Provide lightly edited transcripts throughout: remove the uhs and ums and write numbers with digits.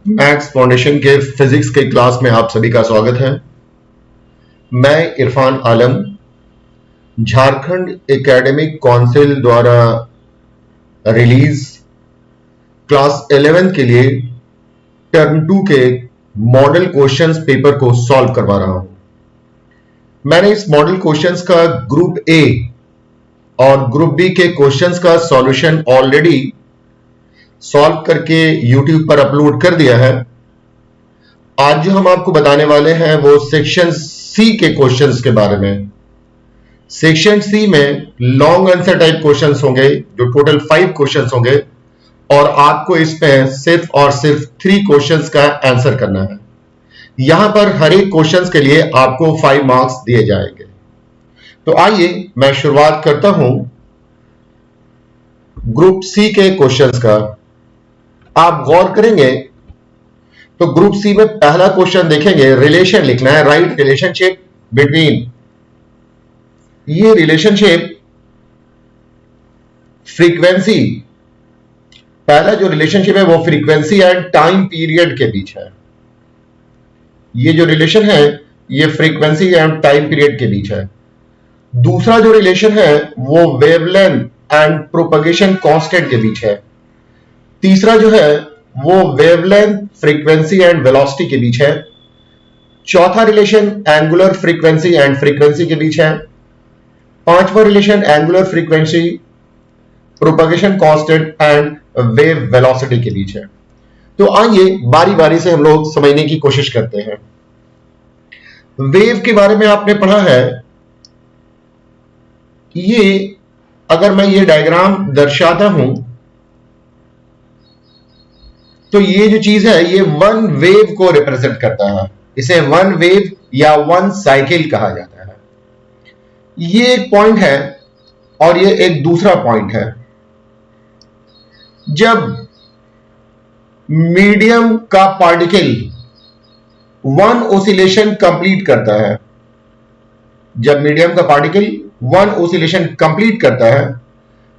Maths foundation के physics के class में आप सभी का स्वागत है। मैं इरफान आलम, झारखंड एकेडमिक काउंसिल द्वारा रिलीज क्लास 11 के लिए टर्म 2 के मॉडल क्वेश्चंस पेपर को सॉल्व करवा रहा हूं। मैंने इस मॉडल क्वेश्चंस का ग्रुप ए और ग्रुप बी के क्वेश्चंस का सॉल्यूशन ऑलरेडी सॉल्व करके YouTube पर अपलोड कर दिया है। आज जो हम आपको बताने वाले हैं वो सेक्शन सी के क्वेश्चंस के बारे में। सेक्शन सी में लॉन्ग आंसर टाइप क्वेश्चंस होंगे, जो टोटल 5 क्वेश्चंस होंगे और आपको इसमें सिर्फ और सिर्फ 3 क्वेश्चंस का आंसर करना है। यहां पर हर एक क्वेश्चंस के लिए आपको 5 मार्क्स दिए जाएंगे। तो आइए मैं शुरुआत करता हूं ग्रुप सी के क्वेश्चंस का। आप गौर करेंगे तो ग्रुप सी में पहला क्वेश्चन देखेंगे, रिलेशन लिखना है, राइट रिलेशनशिप बिटवीन। ये रिलेशनशिप फ्रीक्वेंसी, पहला जो रिलेशनशिप है वो फ्रीक्वेंसी एंड टाइम पीरियड के बीच है। ये जो रिलेशन है ये फ्रीक्वेंसी एंड टाइम पीरियड के बीच है। दूसरा जो रिलेशन है वो वेवलेंथ एंड प्रोपगेशन कांस्टेंट के बीच है। तीसरा जो है वो वेवलेंथ, फ्रीक्वेंसी एंड वेलोसिटी के बीच है। चौथा relation angular frequency and frequency के बीच है। पांचवा relation angular frequency, propagation constant and wave velocity के बीच है। तो आइए बारी बारी से हम लोग समझने की कोशिश करते हैं। वेव के बारे में आपने पढ़ा है। ये अगर मैं ये डायग्राम दर्शाता हूं तो ये जो चीज है ये वन वेव को रिप्रेजेंट करता है। इसे वन वेव या वन साइकिल कहा जाता है। ये एक पॉइंट है और ये एक दूसरा पॉइंट है। जब मीडियम का पार्टिकल वन ओसिलेशन कंप्लीट करता है, जब मीडियम का पार्टिकल वन ओसिलेशन कंप्लीट करता है,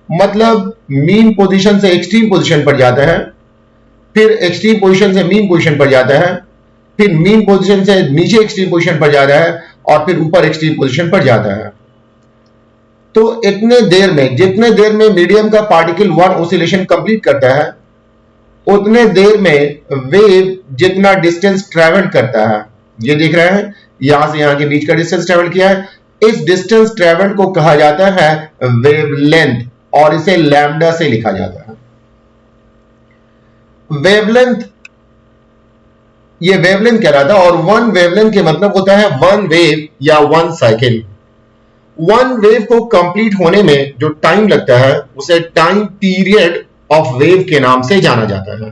मतलब मीन पोजीशन से एक्सट्रीम पोजीशन पर जाता है, फिर एक्सट्रीम पोजीशन से मीन पोजीशन पर जाता है, फिर मीन पोजीशन से नीचे एक्सट्रीम पोजीशन पर जाता है और फिर ऊपर एक्सट्रीम पोजीशन पर जाता है। तो इतने देर में, जितने देर में मीडियम का पार्टिकल वन ओसिलेशन कंप्लीट करता है, उतने देर में वेव जितना डिस्टेंस ट्रेवल करता है, ये देख रहे हैं यहां से यहां के बीच का डिस्टेंस ट्रेवल किया है, इस डिस्टेंस ट्रेवल को कहा जाता है वेवलेंथ और इसे लैम्डा से लिखा जाता है। वेवलेंथ, ये वेवलेंथ कहलाता है और वन वेवलेंथ के मतलब होता है वन वेव या वन साइकिल। वन वेव को कंप्लीट होने में जो टाइम लगता है उसे टाइम पीरियड ऑफ वेव के नाम से जाना जाता है।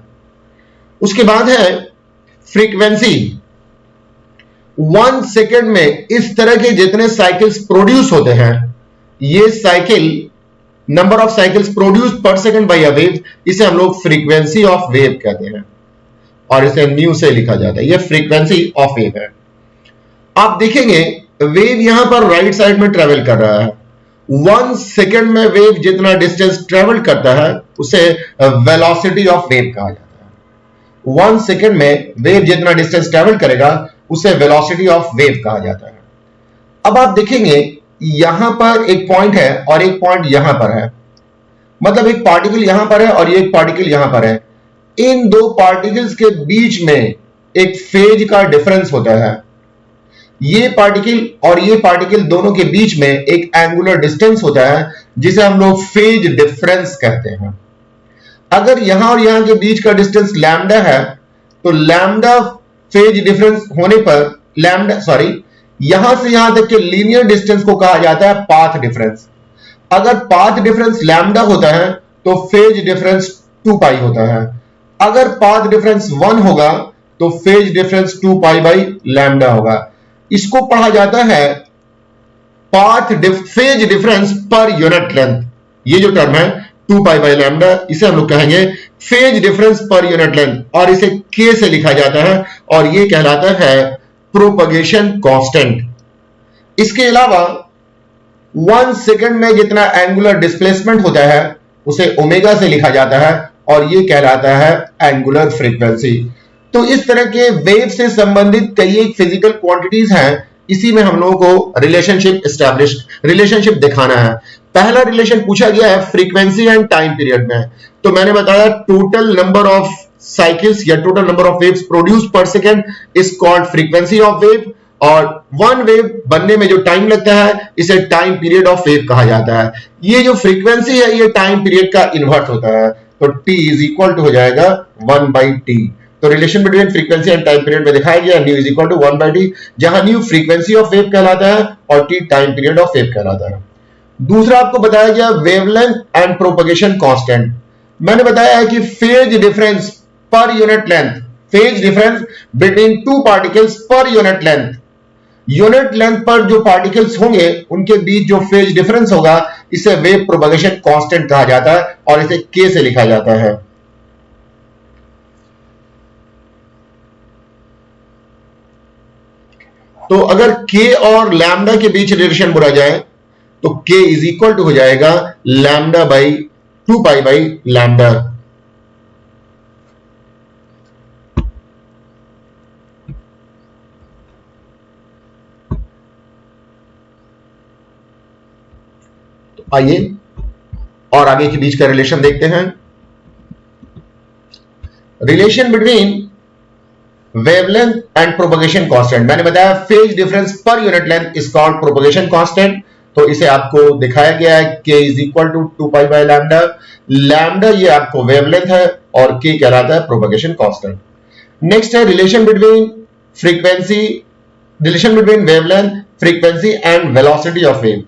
उसके बाद है फ्रीक्वेंसी। 1 सेकेंड में इस तरह के जितने साइकिल्स प्रोड्यूस होते हैं, ये cycle, number of cycles produce per second by a wave, इसे हम लोग फ्रीक्वेंसी ऑफ वेव कहते हैं और इसे न्यू से लिखा जाता है। ये फ्रीक्वेंसी ऑफ वेव है। आप देखेंगे वेव यहां पर राइट साइड में ट्रेवल कर रहा है। 1 सेकेंड में वेव जितना डिस्टेंस ट्रेवल करता है उसे वेलोसिटी ऑफ वेव कहा जाता है। 1 सेकेंड में वेव जितना डिस्टेंस ट्रेवल करेगा उसे वेलोसिटी ऑफ वेव कहा जाता है। अब आप देखेंगे यहां पर एक पॉइंट है और एक पॉइंट यहां पर है, मतलब एक पार्टिकल यहां पर है और एक पार्टिकल यहां पर है। इन दो पार्टिकल्स के बीच में एक फेज का डिफरेंस होता है। ये पार्टिकल और ये पार्टिकल दोनों के बीच में एक एंगुलर डिस्टेंस होता है जिसे हम लोग फेज डिफरेंस कहते हैं। अगर यहां और यहां के बीच का डिस्टेंस लैम्डा है तो लैम्डा फेज डिफरेंस होने पर यहां से यहां तक के लीनियर डिस्टेंस को कहा जाता है पाथ डिफरेंस। अगर पाथ डिफरेंस लैम्डा होता है तो फेज डिफरेंस 2 पाई होता है। अगर पाथ डिफरेंस 1 होगा तो phase difference 2 pi by lambda होगा। इसको पढ़ा जाता है phase difference per unit length. ये जो टर्म है 2 पाई बाई लैम्डा, इसे हम लोग कहेंगे phase difference per unit length और इसे के से लिखा जाता है और ये कहलाता है प्रोपगेशन कांस्टेंट। इसके अलावा 1 सेकेंड में जितना एंगुलर डिस्प्लेसमेंट होता है उसे ओमेगा से लिखा जाता है और ये कहलाता है एंगुलर फ्रीक्वेंसी। तो इस तरह के वेव से संबंधित कई एक फिजिकल क्वांटिटीज हैं, इसी में हम लोगों को रिलेशनशिप दिखाना है। पहला रिलेशन पूछा गया है फ्रीक्वेंसी एंड टाइम पीरियड में। तो मैंने बताया टोटल नंबर ऑफ साइकिल्स या total number of waves produce per second is called frequency of wave, और वन वेव बनने में जो टाइम लगता है इसे टाइम पीरियड ऑफ वेव कहा जाता है। ये जो फ्रीक्वेंसी है ये टाइम पीरियड का इन्वर्स होता है, तो t इज इक्वल टू हो जाएगा 1/t। तो relation between frequency and time period में दिखाया गया new is equal to 1/t, जहां न्यू फ्रीक्वेंसी ऑफ वेव कहलाता है और t time period of wave कहलाता है। दूसरा आपको बताया गया वेवलेंथ एंड प्रोपगेशन कांस्टेंट। मैंने बताया है कि phase difference per unit length, phase difference between two particles पर यूनिट लेंथ पर जो पार्टिकल्स होंगे उनके बीच जो फेज डिफरेंस होगा इसे वेव प्रोपगेशन कांस्टेंट कहा जाता है और इसे k से लिखा जाता है। तो अगर k और लैम्डा के बीच रिलेशन बोला जाए तो k इज इक्वल टू हो जाएगा लैम्डा बाई 2 बाई लैम्डा। आइए और आगे के बीच का रिलेशन देखते हैं। Relation between wavelength and propagation constant. मैंने बताया phase difference per unit length is called propagation constant, तो इसे आपको दिखाया गया है k is equal to 2 pi by lambda. Lambda ये आपको वेवलेंथ है और k कहलाता है प्रोपगेशन कांस्टेंट। नेक्स्ट है relation between wavelength, frequency and velocity of wave.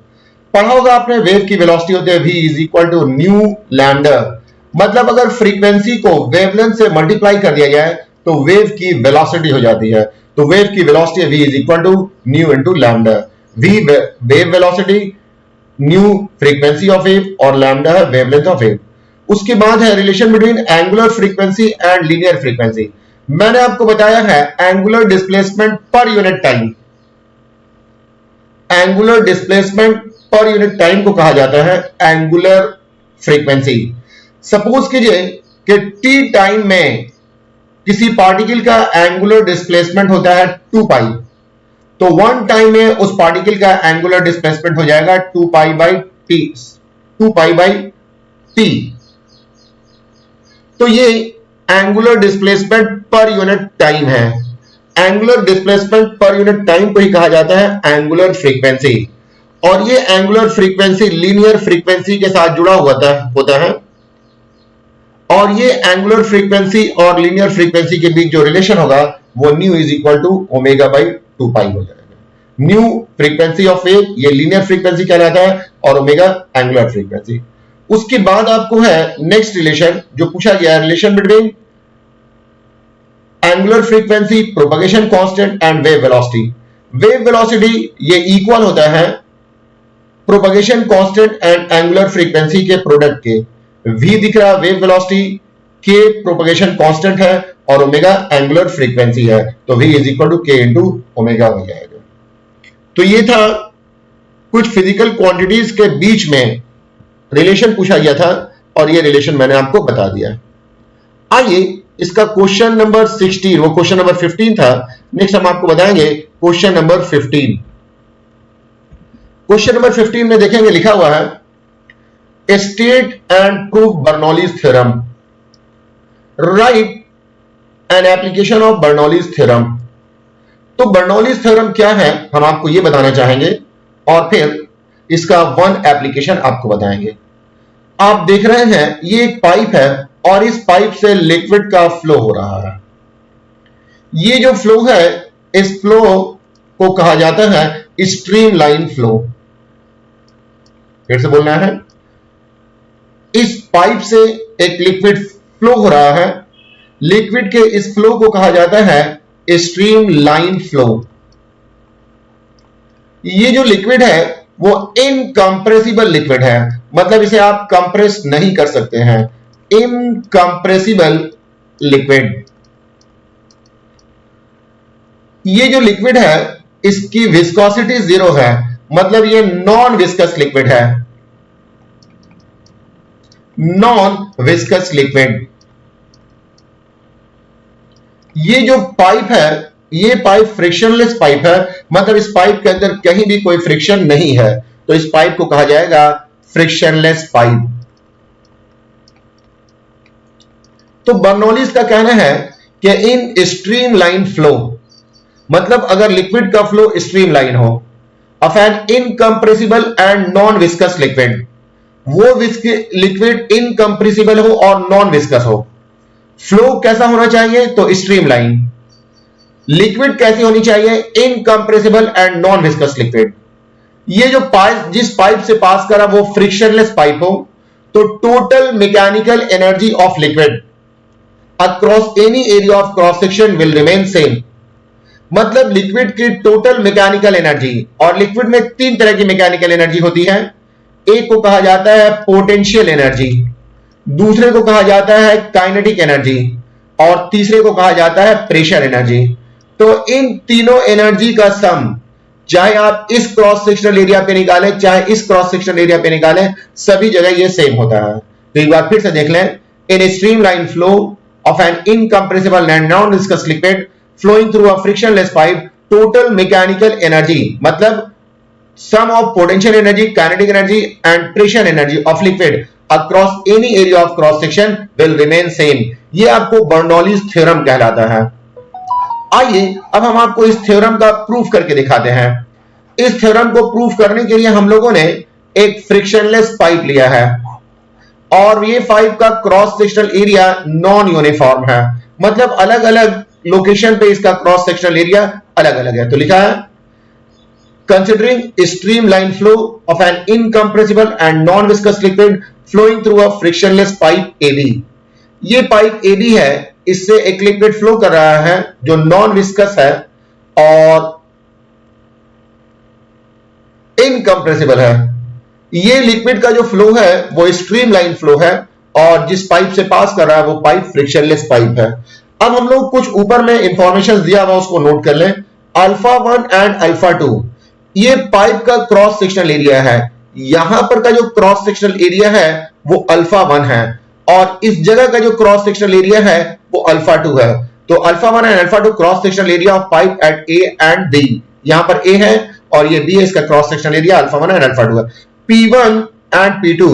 पढ़ा होगा आपने वेव की वेलोसिटी होती है v is equal to nu lambda. मतलब अगर फ्रीक्वेंसी को वेवलेंथ से मल्टीप्लाई कर दिया जाए तो वेव की वेलोसिटी हो जाती है। तो वेव की velocity v is equal to nu into lambda. v wave velocity, nu frequency of wave और लैम्डा है वेवलेंथ ऑफ वेव। उसके बाद है relation between angular frequency and linear frequency. मैंने आपको बताया है angular displacement per unit time, angular displacement per unit time को कहा जाता है एंगुलर फ्रीक्वेंसी। सपोज कीजिए कि t टाइम में किसी पार्टिकल का एंगुलर डिस्प्लेसमेंट होता है 2 पाई, तो 1 टाइम में उस पार्टिकल का एंगुलर डिस्प्लेसमेंट हो जाएगा 2 पाई बाई t। तो ये angular displacement per unit time है। Angular displacement per unit time को ही कहा जाता है एंगुलर फ्रीक्वेंसी, और ये एंगुलर फ्रीक्वेंसी लीनियर फ्रीक्वेंसी के साथ जुड़ा होता है। और ये एंगुलर फ्रीक्वेंसी और लीनियर फ्रीक्वेंसी के बीच जो रिलेशन होगा वो nu is equal to omega by 2 pi हो जाएगा। न्यू फ्रीक्वेंसी ऑफ वेव ये लीनियर फ्रीक्वेंसी कहलाता है और ओमेगा एंगुलर फ्रीक्वेंसी। उसके बाद आपको है नेक्स्ट रिलेशन जो पूछा गया है, relation between angular frequency, propagation constant and wave velocity. Wave velocity ये इक्वल होता है propagation constant and angular frequency के प्रोडक्ट के। v दिख रहा wave velocity, k propagation constant है और ओमेगा एंगुलर फ्रीक्वेंसी है, तो v is equal to k into omega हो जाएगा। तो ये था कुछ फिजिकल क्वांटिटीज के बीच में रिलेशन पूछा गया था और ये रिलेशन मैंने आपको बता दिया। आइए इसका क्वेश्चन नंबर 16, वो क्वेश्चन नंबर 15 था, नेक्स्ट हम आपको बताएंगे क्वेश्चन नंबर 15। क्वेश्चन नंबर 15 में देखेंगे लिखा हुआ है state and prove Bernoulli's theorem, right an application of Bernoulli's theorem. तो बर्नौलीज थ्योरम क्या है हम आपको यह बताना चाहेंगे और फिर इसका वन एप्लीकेशन आपको बताएंगे। आप देख रहे हैं ये एक पाइप है और इस पाइप से लिक्विड का फ्लो हो रहा है। ये जो फ्लो है इस फ्लो को कहा जाता है स्ट्रीमलाइन फ्लो। फिर से बोलना है, इस पाइप से एक लिक्विड फ्लो हो रहा है, लिक्विड के इस फ्लो को कहा जाता है स्ट्रीमलाइन फ्लो। ये जो लिक्विड है वो इनकंप्रेसिबल लिक्विड है, मतलब इसे आप कंप्रेस नहीं कर सकते हैं, इनकंप्रेसिबल लिक्विड। ये जो लिक्विड है इसकी विस्कोसिटी 0 है, मतलब ये नॉन विस्कस लिक्विड है, नॉन विस्कस लिक्विड। ये जो पाइप है, ये पाइप फ्रिक्शनलेस पाइप है, मतलब इस पाइप के अंदर कहीं भी कोई फ्रिक्शन नहीं है, तो इस पाइप को कहा जाएगा फ्रिक्शनलेस पाइप। तो बर्नौलीज का कहना है कि इन स्ट्रीम लाइन फ्लो, मतलब अगर लिक्विड का फ्लो स्ट्रीम लाइन हो, of an incompressible and non viscous liquid, वो लिक्विड इनकंप्रेसिबल हो और नॉन विस्कस हो। फ्लो कैसा होना चाहिए? तो स्ट्रीम लाइन। लिक्विड कैसी होनी चाहिए? Incompressible and non viscous liquid. ये जो पाइप, जिस पाइप से पास करा वो फ्रिक्शनलेस पाइप हो, तो total mechanical energy of liquid across any area of cross section will remain same. मतलब लिक्विड की टोटल मैकेनिकल एनर्जी, और लिक्विड में तीन तरह की मैकेनिकल एनर्जी होती है। एक को कहा जाता है पोटेंशियल एनर्जी, दूसरे को कहा जाता है काइनेटिक एनर्जी, और तीसरे को कहा जाता है प्रेशर एनर्जी। तो इन तीनों एनर्जी का सम, चाहे आप इस क्रॉस सेक्शनल एरिया पे निकालें चाहे इस क्रॉस सेक्शनल एरिया पे निकालें, सभी जगह ये सेम होता है। तो एक बार फिर से देख लें, in streamline flow of an incompressible and non viscous liquid flowing through a frictionless pipe, total mechanical energy, मतलब sum of potential energy, kinetic energy and pressure energy of liquid across any area of cross section will remain same। ये आपको Bernoulli's theorem कहलाता है। आइए अब हम आपको इस थ्योरम का प्रूफ करके दिखाते हैं। इस थ्योरम को प्रूफ करने के लिए हम लोगों ने एक फ्रिक्शनलेस पाइप लिया है, और ये पाइप का cross sectional area non uniform है, मतलब अलग अलग लोकेशन पे इसका क्रॉस सेक्शनल एरिया अलग अलग है। तो लिखा है, considering streamline flow of an incompressible and non-viscous liquid flowing through a frictionless pipe AB। ये पाइप AB है, इससे एक लिक्विड फ्लो कर रहा है जो नॉन विस्कस है और इनकंप्रेसिबल है। ये लिक्विड का जो फ्लो है वो स्ट्रीमलाइन फ्लो है, और जिस पाइप से पास कर रहा है वो पाइप फ्रिक्शनलेस पाइप है। अब हम लोग कुछ ऊपर में इंफॉर्मेशन दिया हुआ उसको नोट कर लें। अल्फा 1 एंड अल्फा 2 ये पाइप का क्रॉस सेक्शनल एरिया है। यहां पर का जो क्रॉस सेक्शनल एरिया है वो अल्फा 1 है, और इस जगह का जो क्रॉस सेक्शनल एरिया है वो अल्फा 2 है। तो alpha 1 and alpha 2 cross sectional area of pipe at A and B. यहां पर ए है और ये बी है, इसका cross sectional area alpha 1 and alpha 2 है। P1 एंड P2,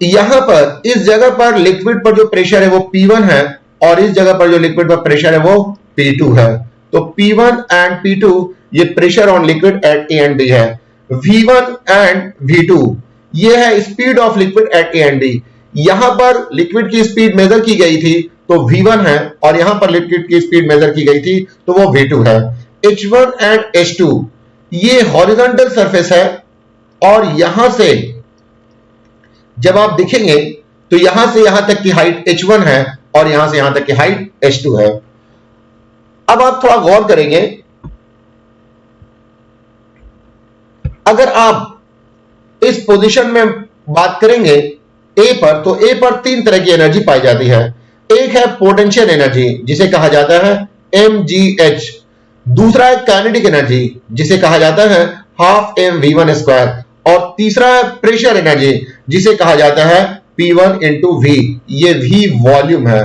यहां पर इस जगह पर लिक्विड पर जो प्रेशर है वो P1 है, और इस जगह पर जो लिक्विड पर प्रेशर है वो P2 है। तो P1 एंड P2 ये pressure on liquid at A and B है। V1 एंड V2 ये है speed of liquid at A and B. यहां पर लिक्विड की स्पीड मेजर की गई थी तो V1 है, और यहां पर लिक्विड की स्पीड मेजर की गई थी तो वो V2 है। H1 एंड H2 ये हॉरिजॉन्टल सरफेस है, और यहां से जब आप देखेंगे तो यहां से यहां तक की हाइट H1 है, और यहां से यहां तक की हाइट H2 है। अब आप थोड़ा गौर करेंगे, अगर आप इस पोजीशन में बात करेंगे ए पर, तो ए पर तीन तरह की एनर्जी पाई जाती है। एक है पोटेंशियल एनर्जी जिसे कहा जाता है mgh, दूसरा है काइनेटिक एनर्जी जिसे कहा जाता है हाफ mv1 स्क्वायर, और तीसरा है प्रेशर एनर्जी जिसे कहा जाता है P1 इंटू V। ये V वॉल्यूम है,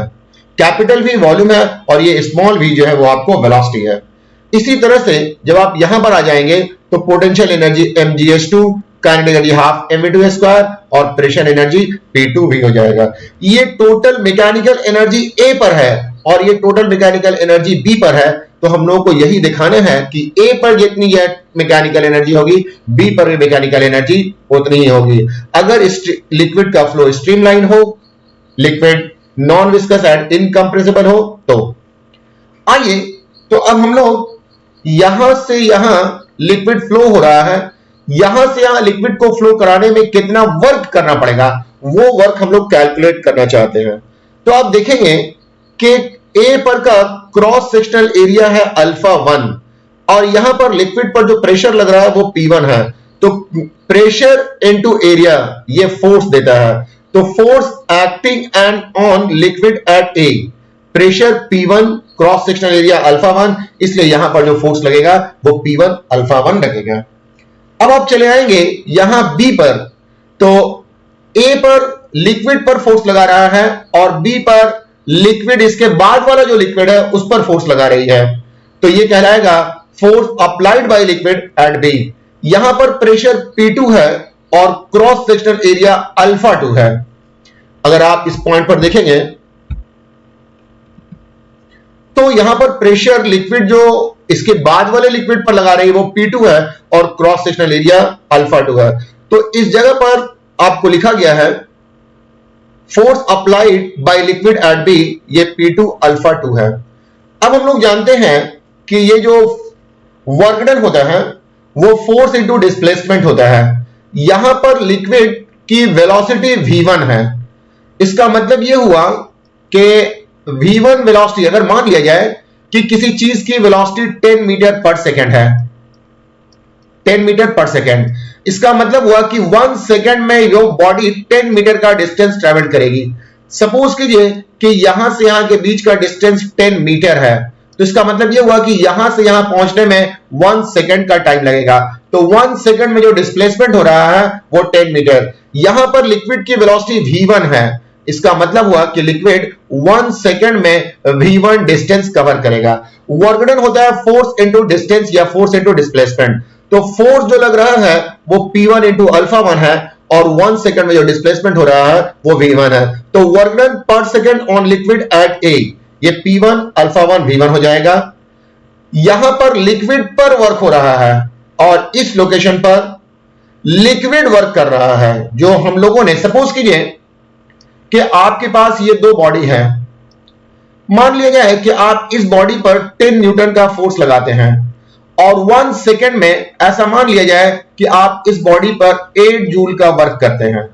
कैपिटल V वॉल्यूम है, और ये स्मॉल v जो है वो आपको वेलोसिटी है। इसी तरह से जब आप यहां पर आ जाएंगे तो potential energy mgh2, kinetic energy half mv2 square, और प्रेशर एनर्जी P2V हो जाएगा। ये टोटल मैकेनिकल एनर्जी A पर है और ये टोटल मैकेनिकल एनर्जी B पर है। तो हम लोगों को यही दिखाना है कि A पर जितनी मैकेनिकल एनर्जी होगी B पर भी मैकेनिकल एनर्जी उतनी ही होगी। अगर लिक्विड का फ्लो स्ट्रीमलाइन हो, liquid non viscous and incompressible हो तो। आइए तो अब हम लोग यहां से यहां लिक्विड फ्लो हो रहा है, यहां से यहां लिक्विड को फ्लो कराने में कितना वर्क करना पड़ेगा वो वर्क हम लोग कैलकुलेट करना चाहते हैं। तो आप देखेंगे कि ए पर का क्रॉस सेक्शनल एरिया है अल्फा 1, और यहां पर लिक्विड पर जो प्रेशर लग रहा है वो P1 है। तो प्रेशर इनटू एरिया ये फोर्स देता है। तो force acting and on liquid at A, pressure P1 cross sectional area alpha 1, इसलिए यहां पर जो फोर्स लगेगा वो P1 अल्फा 1 लगेगा। अब आप चले आएंगे यहां B पर, तो A पर लिक्विड पर फोर्स लगा रहा है और B पर लिक्विड इसके बाद वाला जो लिक्विड है उस पर फोर्स लगा रही है, तो ये कहलाएगा force applied by liquid at B. यहां पर प्रेशर P2 है और क्रॉस सेक्शनल एरिया अल्फा 2 है। अगर आप इस पॉइंट पर देखेंगे तो यहां पर प्रेशर लिक्विड जो इसके बाद वाले लिक्विड पर लगा रही है वो P2 है और क्रॉस सेक्शनल एरिया अल्फा 2 है। तो इस जगह पर आपको लिखा गया है force applied by liquid at B, ये P2 अल्फा 2 है। अब हम लोग जानते हैं कि ये जो वर्क डन होता है वो फोर्स इनटू डिस्प्लेसमेंट होता है। यहां पर लिक्विड की वेलोसिटी v1 है, इसका मतलब ये हुआ कि v1 वेलोसिटी, अगर मान लिया जाए कि किसी चीज की वेलोसिटी 10 मीटर पर सेकेंड है, 10 मीटर पर सेकेंड, इसका मतलब हुआ कि 1 सेकेंड में यो बॉडी 10 मीटर का डिस्टेंस ट्रेवल करेगी। सपोज कीजिए कि यहां से यहां के बीच का डिस्टेंस 10 मीटर है, तो इसका मतलब यह हुआ कि यहां से यहां पहुंचने में 1 सेकेंड का टाइम लगेगा। तो 1 सेकेंड में जो डिस्प्लेसमेंट हो रहा है वो 10 मीटर। यहां पर लिक्विड की वेलोसिटी v1 है, इसका मतलब हुआ कि लिक्विड 1 सेकेंड में v1 डिस्टेंस कवर करेगा। वर्क डन होता है फोर्स इनटू डिस्टेंस या फोर्स इनटू डिस्प्लेसमेंट। तो फोर्स जो लग रहा है वो P1 इनटू अल्फा 1 है और 1 सेकेंड में जो डिस्प्लेसमेंट हो रहा है वो v1 है। तो वर्क डन पर सेकेंड ऑन लिक्विड एट ए, ये P1 अल्फा 1 v1 हो जाएगा। यहां पर लिक्विड पर वर्क हो रहा है और इस लोकेशन पर लिक्विड वर्क कर रहा है। जो हम लोगों ने सपोज कीजिए कि आपके पास ये दो बॉडी है, मान लिया जाए कि आप इस बॉडी पर 10 न्यूटन का फोर्स लगाते हैं और 1 सेकेंड में ऐसा मान लिया जाए कि आप इस बॉडी पर 8 जूल का वर्क करते हैं।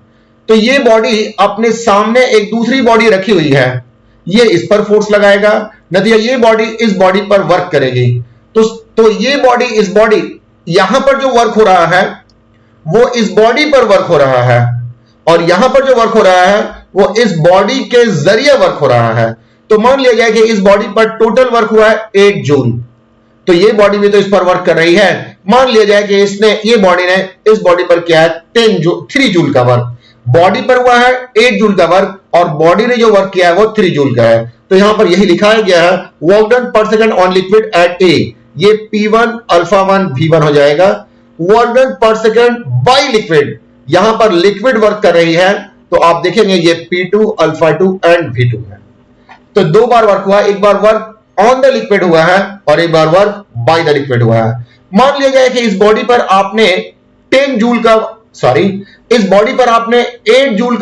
तो ये बॉडी अपने सामने एक दूसरी बॉडी रखी हुई है, ये इस पर फोर्स लगाएगा, नतीजा ये बॉडी इस बॉडी पर वर्क करेगी। तो ये बॉडी इस बॉडी, यहां पर जो वर्क हो रहा है वो इस बॉडी पर वर्क हो रहा है और यहां पर जो वर्क हो रहा है वो इस बॉडी के जरिए वर्क हो रहा है। तो मान लिया जाए कि इस बॉडी पर टोटल वर्क हुआ है 8 जूल, तो ये बॉडी भी तो इस पर वर्क कर रही है। मान लिया जाए कि ये बॉडी ने इस बॉडी पर किया है 3 जूल का वर्क। बॉडी पर हुआ है 8 जूल का वर्क और बॉडी ने जो वर्क किया है वो 3 जूल का है। तो यहां पर यही लिखा गया है वर्क डन पर सेकंड ऑन लिक्विड एट ए, ये P1 अल्फा 1 v1 हो जाएगा। वर्क डन पर सेकंड बाय लिक्विड, यहां पर लिक्विड वर्क कर रही है तो आप देखेंगे ये P2 अल्फा 2 एंड v2 है। तो 2 बार वर्क हुआ, एक बार वर्क ऑन द लिक्विड हुआ है और एक बार वर्क बाय द लिक्विड हुआ है। मान लिया जाए कि इस बॉडी पर आपने 8 जूल का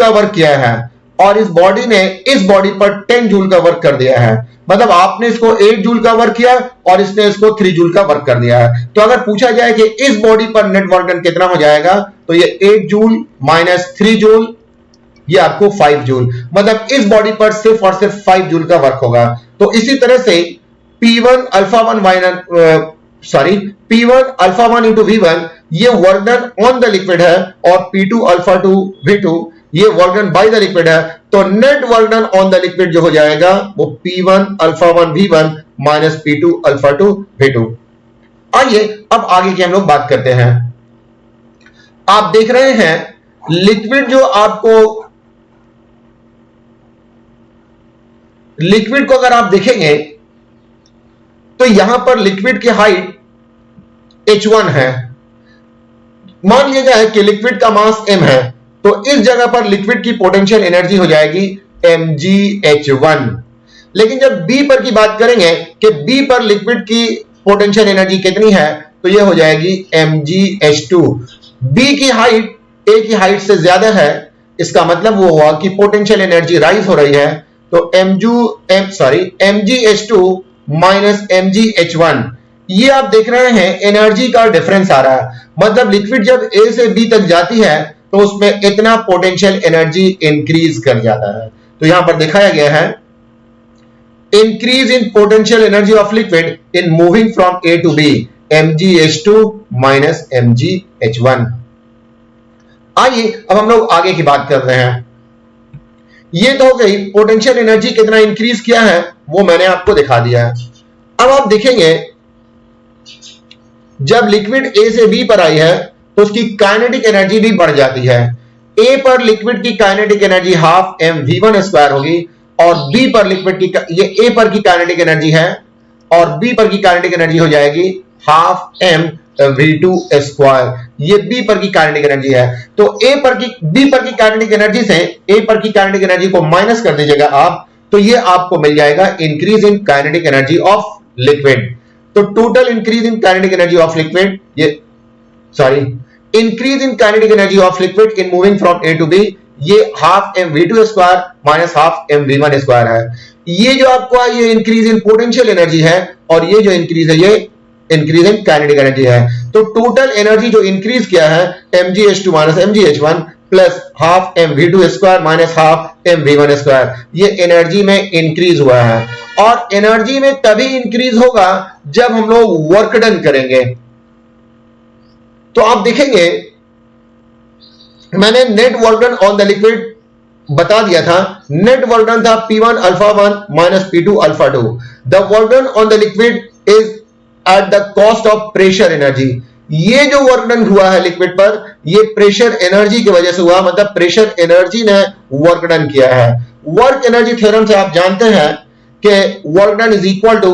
वर्क किया है और इस बॉडी ने इस बॉडी पर 10 जूल का वर्क कर दिया है। मतलब आपने इसको 8 जूल का वर्क किया और इसने इसको 3 जूल का वर्क कर दिया है। तो अगर पूछा जाए कि इस बॉडी पर नेट वर्क डन कितना हो जाएगा, तो ये 8 जूल माइनस 3 जूल, ये आपको 5 जूल, मतलब इस बॉडी पर सिर्फ और सिर्फ 5 जूल का वर्क होगा। तो इसी तरह से P1 अल्फा 1 इंटू v1 ये work done on the liquid है और P2 अल्फा 2 v2 ये work done by the liquid है। तो net work done on the liquid जो हो जाएगा वो P1 alpha 1 v1 minus P2 alpha 2 v2। आइए अब आगे की हम लोग बात करते हैं। आप देख रहे हैं लिक्विड को अगर आप देखेंगे तो यहां पर लिक्विड की हाइट h1 है। मान लिया जाए कि लिक्विड का मास m है, तो इस जगह पर लिक्विड की पोटेंशियल एनर्जी हो जाएगी mgh1। लेकिन जब B पर की बात करेंगे कि B पर लिक्विड की पोटेंशियल एनर्जी कितनी है, तो यह हो जाएगी mgh2। B की हाइट A की हाइट से ज्यादा है, इसका मतलब वो हुआ कि पोटेंशियल एनर्जी राइज हो रही है। तो mgh2 माइनस mgh1, ये आप देख रहे हैं एनर्जी का डिफरेंस आ रहा है। मतलब लिक्विड जब A से B तक जाती है तो उसमें इतना पोटेंशियल एनर्जी इंक्रीज कर जाता है। तो यहां पर दिखाया गया है increase in potential energy of liquid in moving from A to B, mgh2 minus mgh1। आइए अब हम लोग आगे की बात कर रहे हैं। ये तो हो गई पोटेंशियल एनर्जी कितना इंक्रीज किया है वो मैंने आपको दिखा दिया है। अब आप देखेंगे जब लिक्विड A से B पर आई है तो उसकी काइनेटिक एनर्जी भी बढ़ जाती है। A पर लिक्विड की kinetic energy half mv1 square होगी और बी पर लिक्विड की, ये ए पर की काइनेटिक एनर्जी है और बी पर की काइनेटिक एनर्जी हो जाएगी हाफ एम v2 स्क्वायर। ये बी पर की काइनेटिक एनर्जी है। तो ए पर की बी पर की काइनेटिक एनर्जी से ए पर की काइनेटिक एनर्जी को माइनस कर दीजिएगा आप, तो ये आपको मिल जाएगा increase in kinetic energy of liquid. तो total increase in kinetic energy of liquid, ये sorry increase in kinetic energy of liquid in moving from A to B, ये half m v2 square minus half m v1 square है। ये जो आपको ये increase in potential energy है और ये जो इंक्रीज है ये इंक्रीज इन काइनेटिक एनर्जी है। तो टोटल एनर्जी जो इंक्रीज किया है mgh2 minus mgh1 plus half m v2 square minus half m v1 square, ये एनर्जी में इंक्रीज हुआ है। और एनर्जी में तभी इंक्रीज होगा जब हम लोग वर्क डन करेंगे। तो आप देखेंगे मैंने net work done on the liquid बता दिया था। नेट वर्क डन था P1 alpha 1 minus P2 alpha 2। The work done on the liquid is at the cost of pressure energy. ये जो वर्क डन हुआ है लिक्विड पर, ये प्रेशर एनर्जी की वजह से हुआ, मतलब प्रेशर एनर्जी ने वर्क डन किया है। वर्क एनर्जी थ्योरम से आप जानते हैं कि work done is equal to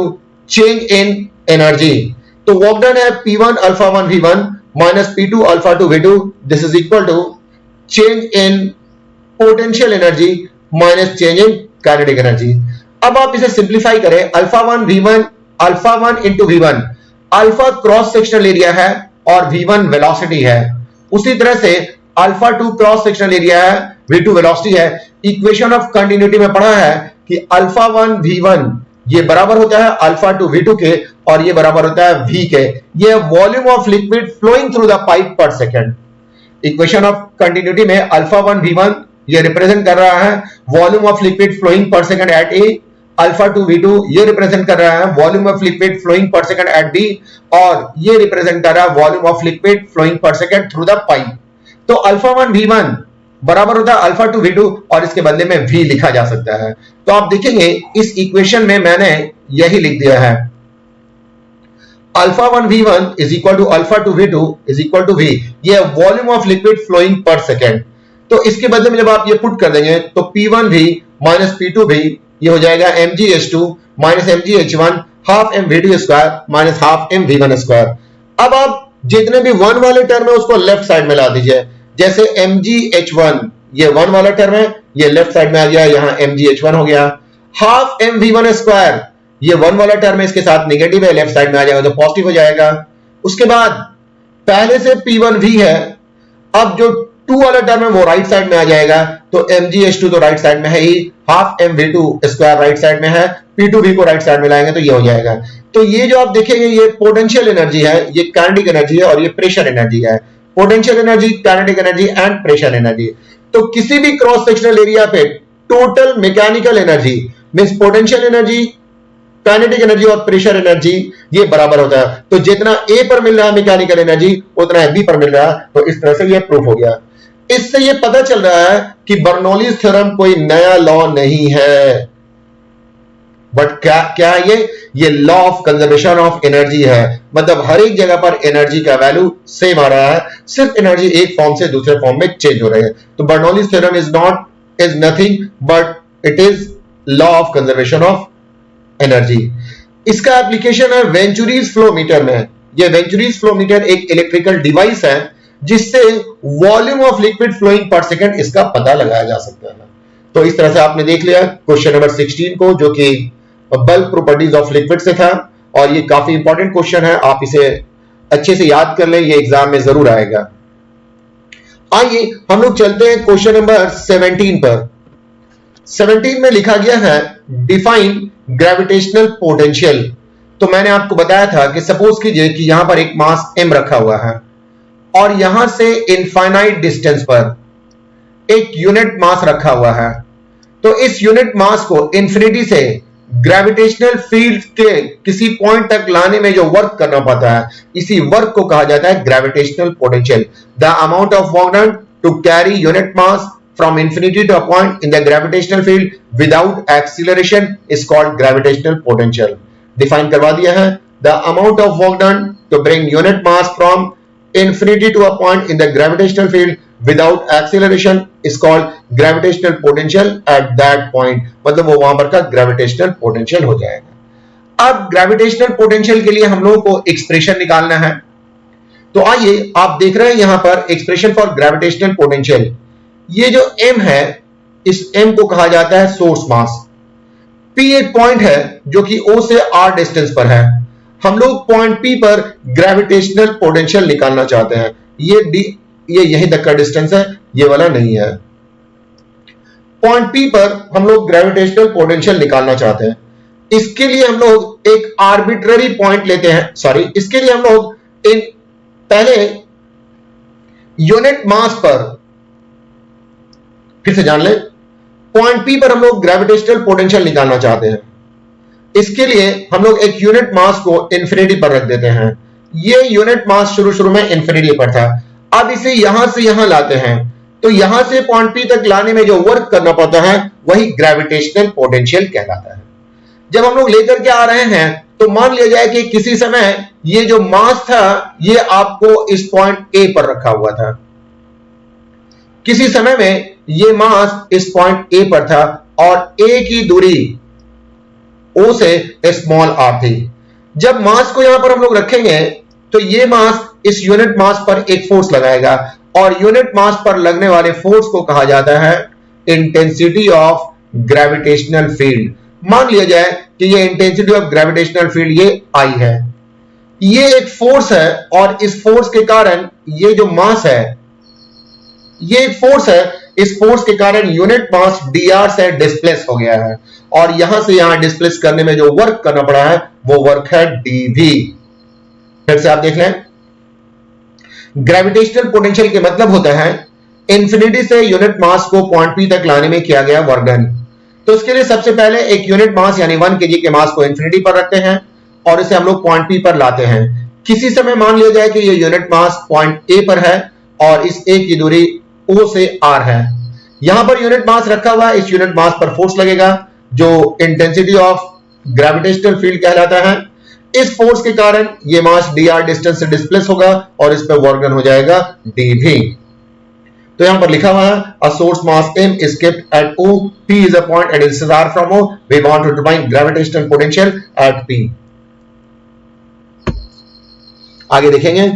change in energy. तो वर्क डन है P1 alpha 1 V1 minus P2 alpha 2 V2, this is equal to change in potential energy minus change in kinetic energy. अब आप इसे सिंप्लीफाई करें, alpha 1 V1 alpha 1 into V1, alpha cross sectional area है और V1 velocity है। उसी तरह से अल्फा 2 क्रॉस सेक्शनल एरिया है, V2 वेलोसिटी है। इक्वेशन ऑफ कंटिन्यूटी में पढ़ा है कि अल्फा 1 V1 ये बराबर होता है अल्फा 2 V2 के और ये बराबर होता है V के। ये volume of liquid flowing through the pipe per second. Equation of continuity में अल्फा 1 V1 ये रिप्रेजेंट कर रहा है volume of liquid flowing per second at A, alpha 2 V2 ये रिप्रेजेंट कर रहा है volume of liquid flowing per second at B, और ये रिप्रेजेंट कर रहा है volume of liquid flowing per second through the pipe. तो अल्फा 1 V1 बराबर होता है अल्फा 2 V2 और इसके बदले में V लिखा जा सकता है। तो आप देखेंगे इस इक्वेशन में मैंने यही लिख दिया है, alpha 1 V1 is equal to alpha 2 V2 is equal to V, ये volume of liquid flowing per second. तो इसके बदले में जब आप ये पुट कर देंगे तो P1V माइनस P2V ये हो जाएगा mgh2 minus mgh1 half m v2 square minus half m v1 square. अब आप जितने भी 1 वाले टर्म है उसको लेफ्ट साइड में ला दीजिए। जैसे mgh1 ये 1 वाला टर्म है, ये लेफ्ट साइड में आ गया, यहां mgh1 हो गया। हाफ एम v1 स्क्वायर ये 1 वाला टर्म है, इसके साथ नेगेटिव है, लेफ्ट साइड में आ जाएगा तो पॉजिटिव हो जाएगा। उसके बाद पहले से P1V है, अब जो 2 वाला टर्म है वो राइट साइड में आ जाएगा, तो mgh2 तो राइट साइड में है ही, half m v2 square right side में है, P2V को राइट साइड में लाएंगे तो ये हो जाएगा। तो ये जो आप देखेंगे ये पोटेंशियल एनर्जी है, ये काइनेटिक एनर्जी है और ये प्रेशर एनर्जी है। Potential energy, kinetic energy and pressure energy. तो किसी भी क्रॉस सेक्शनल एरिया पे total mechanical energy means potential energy, kinetic energy और प्रेशर एनर्जी ये बराबर होता है। तो जितना ए पर मिल रहा है मैकेनिकल एनर्जी उतना बी पर मिल रहा है। तो इस तरह से ये प्रूफ हो गया। इससे ये पता चल रहा है कि बर्नौलीज थ्योरम कोई नया लॉ नहीं है, बट क्या है ये law of conservation of energy है। मतलब हर एक जगह पर एनर्जी का वैल्यू सेम आ रहा है, सिर्फ एनर्जी एक फॉर्म से दूसरे फॉर्म में चेंज हो रही है। तो Bernoulli's theorem is nothing but it is law of conservation of energy. इसका एप्लीकेशन है वेंचुरीज फ्लो मीटर में। यह वेंचुरीज फ्लो मीटर एक इलेक्ट्रिकल डिवाइस है जिससे volume of liquid flowing per second इसका पता लगाया जा सकता है। तो इस तरह से आपने देख लिया क्वेश्चन नंबर 16 को, जो कि बल्क प्रॉपर्टीज ऑफ लिक्विड से था, और ये काफी इंपॉर्टेंट क्वेश्चन है, आप इसे अच्छे से याद कर लें, ये एग्जाम में जरूर आएगा। आइए हम लोग चलते हैं क्वेश्चन नंबर 17 पर। 17 में लिखा गया है डिफाइन ग्रेविटेशनल पोटेंशियल। तो मैंने आपको बताया था कि सपोज कीजिए कि यहां पर एक मास m रखा हुआ है और यहां से इनफाइनाइट डिस्टेंस पर एक यूनिट मास रखा हुआ है। तो इस यूनिट मास को इंफिनिटी से ग्रेविटेशनल फील्ड के किसी पॉइंट तक लाने में जो वर्क करना पड़ता है, इसी वर्क को कहा जाता है gravitational potential. The amount of work done to carry unit mass from infinity to a point in the gravitational field without acceleration is called gravitational potential. Define करवा दिया है, the amount of work done to bring unit mass from infinity to a point in the gravitational field without acceleration is called gravitational potential at that point, मतलब वो वहां पर का gravitational potential हो जाएगा। अब ग्रेविटेशनल पोटेंशियल के लिए हम लोगों को एक्सप्रेशन निकालना है, तो आइए आप देख रहे हैं यहां पर एक्सप्रेशन फॉर ग्रेविटेशनल पोटेंशियल। ये जो m है, इस m को कहा जाता है सोर्स मास। p एक पॉइंट है जो कि o से r डिस्टेंस पर है। हम लोग पॉइंट p पर ग्रेविटेशनल पोटेंशियल निकालना चाहते हैं। ये यहीं तक का डिस्टेंस है, ये वाला नहीं है। पॉइंट p पर हम लोग ग्रेविटेशनल पोटेंशियल निकालना चाहते हैं। इसके लिए हम लोग एक आर्बिट्ररी पॉइंट लेते हैं, इसके लिए हम लोग पहले यूनिट मास पर, फिर से जान ले, पॉइंट P पर हम लोग ग्रेविटेशनल पोटेंशियल निकालना चाहते हैं। इसके लिए हम लोग एक यूनिट मास को इंफिनिटी पर रख देते हैं। ये यूनिट मास शुरू में इंफिनिटी पर था। अब इसे यहां से यहां लाते हैं, तो यहां से पॉइंट P तक लाने में जो वर्क करना पड़ता है वही ग्रेविटेशनल पोटेंशियल कहलाता है। जब हम लोग लेकर के आ रहे हैं तो मान लिया जाए कि किसी समय ये जो मास था ये आपको इस पॉइंट A पर रखा हुआ था, किसी समय में ये मास इस पॉइंट A पर था और A की दूरी O से स्मॉल r थी। जब मास को यहां पर हम लोग रखेंगे तो ये मास इस यूनिट मास पर एक फोर्स लगाएगा और यूनिट मास पर लगने वाले फोर्स को कहा जाता है इंटेंसिटी ऑफ ग्रेविटेशनल फील्ड। मान लिया जाए कि ये इंटेंसिटी ऑफ ग्रेविटेशनल फील्ड ये I है, ये एक फोर्स है और इस फोर्स के कारण ये जो मास है, ये एक फोर्स है, इस फोर्स के कारण यूनिट मास dr से डिस्प्लेस हो गया है और यहां से यहां डिस्प्लेस करने में जो वर्क करना पड़ा है वो वर्क है dv। फिर से आप देख लें, ग्रेविटेशनल पोटेंशियल के मतलब होता है इंफिनिटी से यूनिट मास को पॉइंट P तक लाने में किया गया वर्क डन। तो इसके लिए सबसे पहले एक यूनिट मास यानी 1 kg के मास को इंफिनिटी पर रखते हैं और इसे हम लोग पॉइंट P पर लाते हैं। किसी समय मान लिया जाए कि ये यूनिट मास पॉइंट A पर है और इस A की दूरी O से R है। यहां पर यूनिट मास रखा हुआ है, इस यूनिट मास पर फोर्स लगेगा जो इंटेंसिटी ऑफ ग्रेविटेशनल फील्ड कहलाता है। इस फोर्स के कारण ये मास dr डिस्टेंस से डिस्प्लेस होगा और इस पर वर्क डन हो जाएगा dv। तो यहां पर लिखा हुआ है a source mass m is kept at O, P is a point and distance r from O. We want to determine gravitational potential at P. आगे देखेंगे,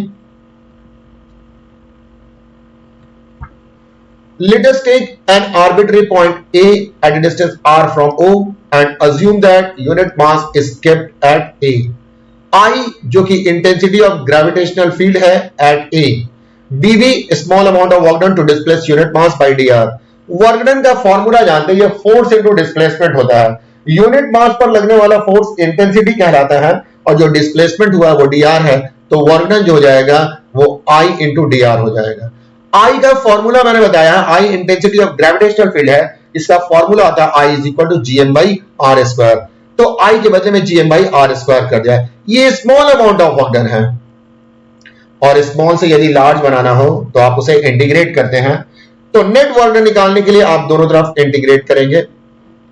let us take an arbitrary point A at a distance r from O and assume that unit mass is kept at A. I जो कि intensity of gravitational field है at A, dv small amount of work done to displace unit mass by dr। Work done का formula जानते हैं, ये force into displacement होता है। Unit mass पर लगने वाला फोर्स इंटेंसिटी कहलाता है और जो डिस्प्लेसमेंट हुआ वो dr है, तो वर्क डन जो हो जाएगा वो I इंटू dr हो जाएगा। I का फॉर्मूला मैंने बताया, I intensity of gravitational field है, इसका फॉर्मूला आता है I is equal to gm/r²। तो I के बदले में gm/r² कर दिया। ये small amount of work done है और स्मॉल से यदि लार्ज बनाना हो तो आप उसे इंटीग्रेट करते हैं। तो नेट वर्क डन निकालने के लिए आप दोनों तरफ इंटीग्रेट करेंगे,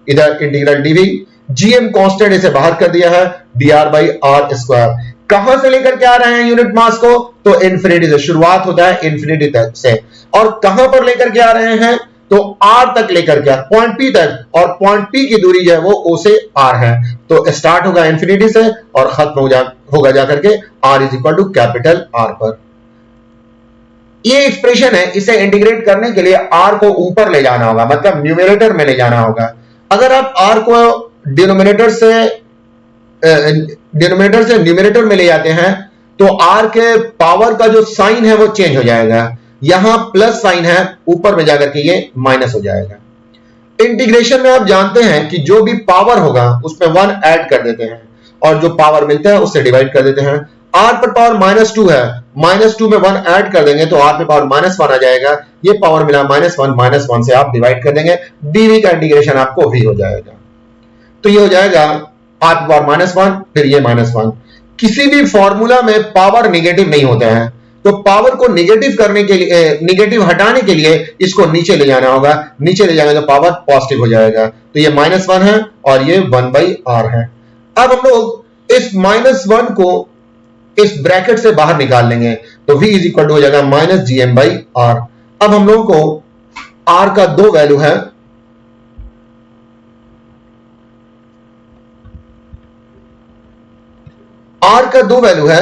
इधर इंटीग्रल dv, gm कांस्टेंट इसे बाहर कर दिया है, dr/r²। कहां से लेकर के आ रहे हैं यूनिट मास को, तो इंफिनिटी से, शुरुआत होता है इंफिनिटी तक से, और कहां पर लेकर के आ रहे हैं तो r तक लेकर के, पॉइंट P तक, और पॉइंट P की दूरी जो है वो O से R है। तो स्टार्ट होगा इंफिनिटी से और खत्म होगा जाकर के R is equal to capital R पर। ये एक्सप्रेशन है, इसे इंटीग्रेट करने के लिए R को ऊपर ले जाना होगा, मतलब न्यूमरेटर में ले जाना होगा। अगर आप R को डिनोमिनेटर से न्यूमरेटर में ले जाते हैं तो R के पावर का जो साइन है वो चेंज हो जाएगा, यहां प्लस साइन है, ऊपर में जाकर के ये माइनस हो जाएगा। इंटीग्रेशन में आप जानते हैं कि जो भी पावर होगा उसमें 1 ऐड कर देते हैं और जो पावर मिलता है उससे डिवाइड कर देते हैं। R पर पावर -2 है, -2 में 1 ऐड कर देंगे तो R पे पावर -1 आ जाएगा, ये पावर मिला -1 से आप डिवाइड कर देंगे, dv का इंटीग्रेशन आपको v हो जाएगा। तो ये हो जाएगा R पे पावर -1, फिर ये -1। किसी भी फॉर्मूला में पावर नेगेटिव नहीं होता है, तो पावर को नेगेटिव करने के लिए, नेगेटिव हटाने के लिए इसको नीचे ले जाना होगा, नीचे ले जाएंगे तो पावर पॉजिटिव हो जाएगा। तो ये -1 है और ये 1/r है। अब हम लोग इस -1 को इस ब्रैकेट से बाहर निकाल लेंगे तो v इज इक्वल टू हो जाएगा -gm/r। अब हम लोगों को r का दो वैल्यू है, r का दो वैल्यू है,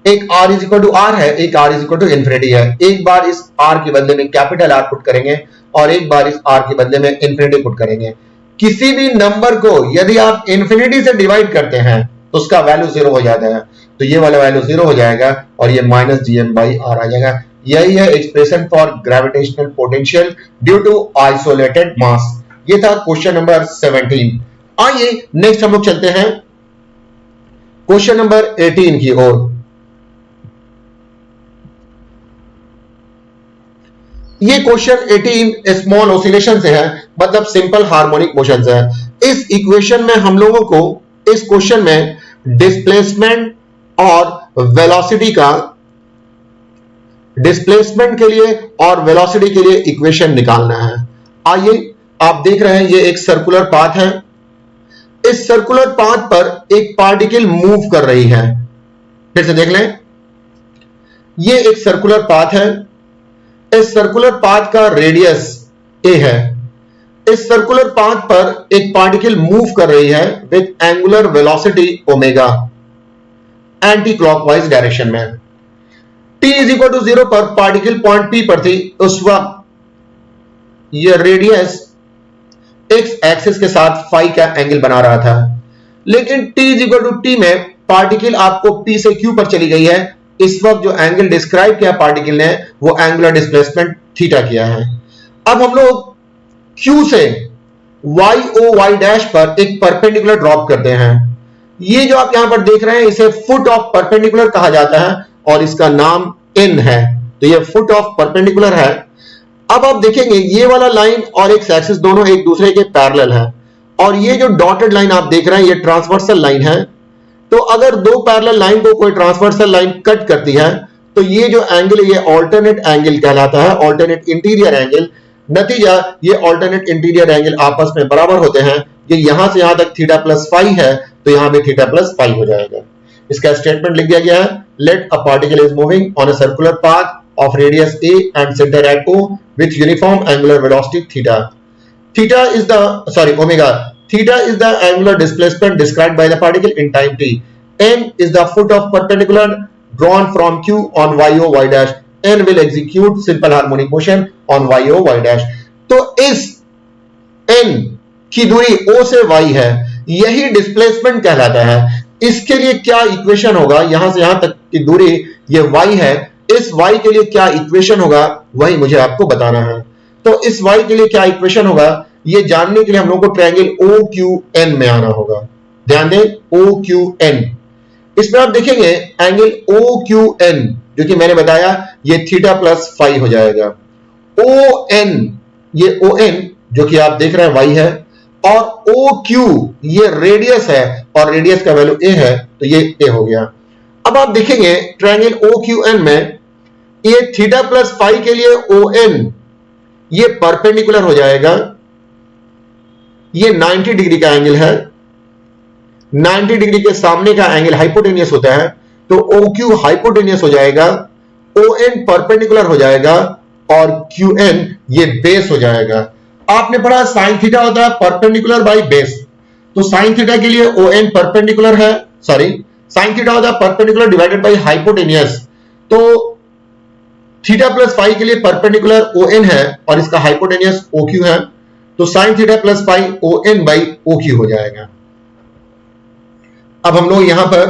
एक r is equal to r है, एक r is equal to infinity है। एक बार इस r के बदले में कैपिटल R पुट करेंगे और एक बार इस r के बदले में इन्फिनिटी पुट करेंगे। किसी भी नंबर को यदि आप इन्फिनिटी से डिवाइड करते हैं तो उसका वैल्यू जीरो हो जाता है, तो ये वाला वैल्यू जीरो हो जाएगा और ये माइनस gm/r आ जाएगा। यही है expression for gravitational potential due to isolated mass. ये था क्वेश्चन नंबर 17। आइए नेक्स्ट हम लोग चलते हैं क्वेश्चन नंबर 18 की ओर। ये क्वेश्चन 18 स्मॉल ऑसिलेशन से है, मतलब सिंपल हार्मोनिक मोशन से है। इस इक्वेशन में हम लोगों को इस क्वेश्चन में डिस्प्लेसमेंट और वेलोसिटी का, डिस्प्लेसमेंट के लिए और वेलोसिटी के लिए इक्वेशन निकालना है। आइए, आप देख रहे हैं ये एक सर्कुलर पाथ है। इस सर्कुलर पाथ पर एक पार्टिकल मूव कर रही है। फिर से देख लें, ये एक सर्कुलर पाथ है। इस सर्कुलर पाथ का रेडियस a है। इस सर्कुलर पाथ पर एक पार्टिकल मूव कर रही है with angular velocity omega anti clockwise direction में। t इज इक्वल टू 0 पर पार्टिकल पॉइंट P पर थी। उस वक्त यह रेडियस x एक्सिस के साथ फाई का एंगल बना रहा था, लेकिन t is equal to t में पार्टिकल आपको P से Q पर चली गई है। इस वक्त जो एंगल डिस्क्राइब किया पार्टिकल ने वो एंगुलर डिस्प्लेसमेंट थीटा किया है। अब हम लोग Q से YOY डैश पर एक परपेंडिकुलर ड्रॉप करते हैं। ये जो आप यहां पर देख रहे हैं इसे फुट ऑफ परपेंडिकुलर कहा जाता है और इसका नाम n है, तो ये फुट ऑफ परपेंडिकुलर है। अब आप देखेंगे ये वाला लाइन और एक एक्सिस दोनों एक दूसरे के पैरेलल है और ये जो डॉटेड लाइन आप देख रहे हैं ये ट्रांसवर्सल लाइन है। तो अगर दो पैरेलल लाइन को कोई ट्रांसवर्सल लाइन कट करती है तो ये जो एंगल है ये ऑल्टरनेट एंगल कहलाता है, ऑल्टरनेट इंटीरियर एंगल। नतीजा ये ऑल्टरनेट इंटीरियर एंगल आपस में बराबर होते हैं। ये यहां से यहां तक थीटा प्लस फाई है तो यहां भी थीटा प्लस फाई हो जाएगा। इसका स्टेटमेंट लिख दिया गया है, let a particle is moving on a circular path of radius a and center at O with uniform angular velocity theta. Theta is the omega. Theta is the angular displacement described by the particle in time t. N is the foot of perpendicular drawn from Q on YOY dash. N will execute simple harmonic motion on YOY dash. तो इस N की दूरी O से Y है, यही displacement कहलाता है। इसके लिए क्या इक्वेशन होगा, यहां से यहां तक की दूरी ये Y है, इस y के लिए क्या इक्वेशन होगा वही मुझे आपको बताना है। तो इस y के लिए क्या इक्वेशन होगा ये जानने के लिए हम लोग को ट्रायंगल OQN में आना होगा। ध्यान दें, OQN, इसमें आप देखेंगे एंगल OQN जो कि मैंने बताया ये थीटा प्लस फाई हो जाएगा। ON, ये ON जो कि आप देख रहे हैं y है और OQ ये रेडियस है और रेडियस का वैल्यू a है तो ये a हो गया। अब आप देखेंगे ट्रायंगल OQN में ये थीटा प्लस फाई के लिए ON ये परपेंडिकुलर हो जाएगा। ये 90 डिग्री का एंगल है, 90 डिग्री के सामने का एंगल हाइपोटेनियस होता है तो OQ हाइपोटेनियस हो जाएगा, ON परपेंडिकुलर हो जाएगा और QN ये बेस हो जाएगा। आपने पढ़ा साइन थीटा होता है परपेंडिकुलर बाई बेस, तो साइन थीटा के लिए ON परपेंडिकुलर है, साइन थीटा होता है परपेंडिकुलर डिवाइडेड बाई हाइपोटेनियस। तो थीटा प्लस फाई के लिए परपेंडिकुलर ON है और इसका हाइपोटेनियस OQ है, तो sine theta plus phi ON by OQ हो जाएगा। अब हम लोग यहां पर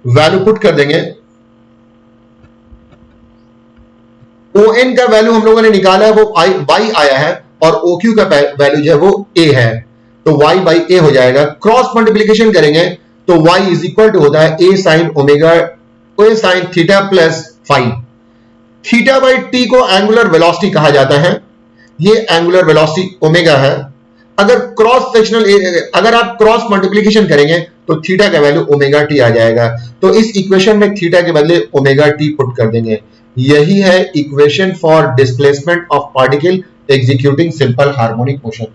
वैल्यू पुट कर देंगे। ON का वैल्यू हम लोगों ने निकाला है वो y आया है और OQ का वैल्यू जो है वो a है, तो y बाई a हो जाएगा। क्रॉस मल्टीप्लीकेशन करेंगे तो y इज इक्वल टू होता है a sine omega, a sine theta plus phi. थीटा बाई टी को एंगुलर वेलोसिटी कहा जाता है, ये एंगुलर वेलोसिटी ओमेगा है। अगर आप क्रॉस मल्टीप्लीकेशन करेंगे तो थीटा का वैल्यू ओमेगा टी आ जाएगा, तो इस इक्वेशन में थीटा के बदले ओमेगा टी पुट कर देंगे। यही है equation for displacement of particle executing simple harmonic motion.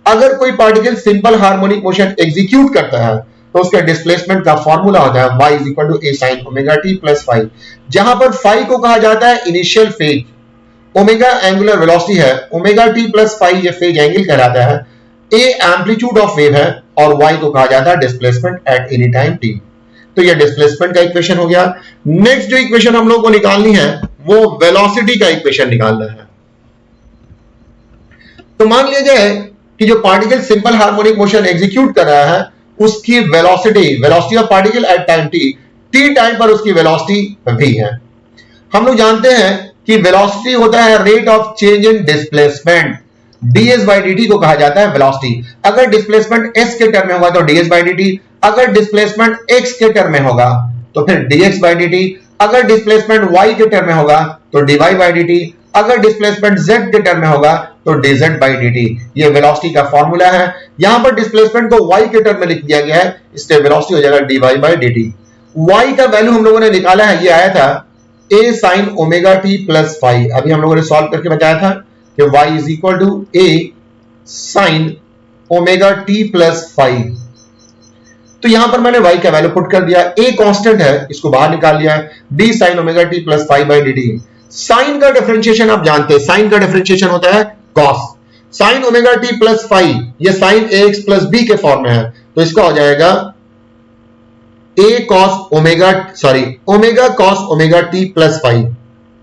अगर कोई particle simple harmonic motion execute करता है तो उसका डिस्प्लेसमेंट का फॉर्मूला होता है y equal to a sin omega t plus phi, जहां पर फाई को कहा जाता है initial phase omega angular velocity है, ओमेगा टी प्लस फाइव ये फेज एंगल कहलाता है, ए एम्पलीट्यूड ऑफ वेव है और y को कहा जाता है displacement at any time t। तो ये डिस्प्लेसमेंट का इक्वेशन हो गया। नेक्स्ट जो इक्वेशन हम लोग को निकालनी है वो वेलोसिटी का इक्वेशन निकालना है। तो मान लिया जाए कि जो particle simple harmonic motion execute कर रहा है उसकी velocity of particle at time t time पर उसकी वेलोसिटी v है। हम लोग जानते हैं कि वेलोसिटी होता है rate of change in displacement, ds by dt को कहा जाता है वेलोसिटी। अगर डिस्प्लेसमेंट s के टर्म में होगा तो ds by dt, अगर डिस्प्लेसमेंट x के टर्म में होगा तो फिर dx by dt, अगर डिस्प्लेसमेंट y के टर्म में होगा तो dy by dt, अगर डिस्प्लेसमेंट z के टर्म में होगा तो dz by dt। ये वेलोसिटी का फॉर्मूला है। यहां पर डिस्प्लेसमेंट को y के टर्म में लिख दिया गया है, इसलिए वेलोसिटी हो जाएगा dy by dt। y का वैल्यू हम लोगों ने निकाला है, ये आया था a sin omega t plus five. अभी हम लोगों ने सॉल्व करके बताया था कि y is equal to a sin omega t plus five. तो यहां पर मैंने y का वैल्यू पुट कर दिया, a कांस्टेंट है इसको बाहर निकाल लिया है, b sin omega t plus five by dt। Sine का डिफरेंशिएशन आप जानते हैं, साइन का डिफरेंशिएशन होता है cos। sin omega t plus five ये sin ax प्लस b के फॉर्म में है, तो इसका हो जाएगा omega cos omega t plus five.